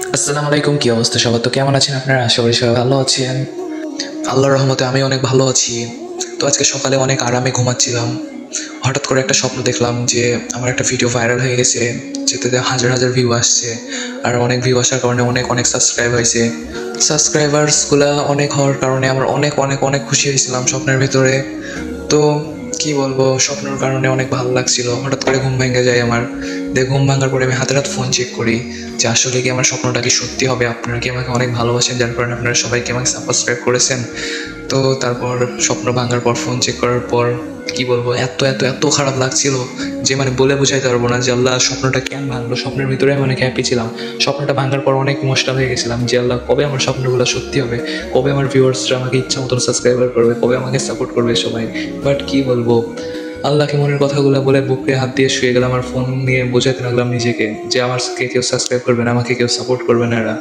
আসসালামু আলাইকুম। কি অবস্থা সবার? তো কেমন আছেন আপনারা? আশা করি সবাই ভালো আছেন। আল্লাহর রহমতে আমি অনেক ভালো আছি। তো আজকে সকালে অনেক আরামে ঘুমাচ্ছিলাম। হঠাৎ করে একটা স্বপ্ন দেখলাম যে আমার একটা ভিডিও ভাইরাল হয়ে গেছে, যেটাতে হাজার হাজার ভিউ আসছে। আর অনেক ভিউ আসার কারণে অনেক অনেক সাবস্ক্রাইব হয়েছে। সাবস্ক্রাইবার্সগুলা অনেক হওয়ার কারণে আমার অনেক অনেক অনেক খুশি হয়েছিলাম স্বপ্নের ভিতরে। তো কি বলবো, স্বপ্নের কারণে অনেক ভালো লাগছিল। হঠাৎ করে ঘুম ভেঙে যায় আমার। ঘুম ভাঙার পরে আমি হাতে হাত ফোন চেক করি যে আসলে কি আমার স্বপ্নটা কি সত্যি হবে। আপনারা কি আমাকে অনেক ভালোবাসেন, যার কারণে আপনারা সবাইকে আমাকে সাবস্ক্রাইব করেছেন। তো তারপর স্বপ্ন ভাঙার পর ফোন চেক করার পর কি বলবো, এত এত এত খারাপ লাগছিল যে বলে বোঝাইতে পারবো না যে আল্লাহ স্বপ্নটা কেন ভাঙলো। স্বপ্নের ভিতরে আমি অনেক হ্যাপি ছিলাম। স্বপ্নটা ভাঙার পর অনেক ইমোশনাল হয়ে গেছিলাম যে আল্লাহ কবে আমার স্বপ্নগুলো সত্যি হবে, কবে আমার ভিউয়ার্সরা আমাকে ইচ্ছা মতন সাবস্ক্রাইবার করবে, কবে আমাকে সাপোর্ট করবে সবাই। বাট কি বলবো, আল্লাহকে মনের কথাগুলো বলে বুকে হাত দিয়ে শুয়ে গেলাম। আমার ফোন নিয়ে বোঝাতে লাগলাম নিজেকে যে আমাকে কেউ সাবস্ক্রাইব করবে না, আমাকে কেউ সাপোর্ট করবে না এরা।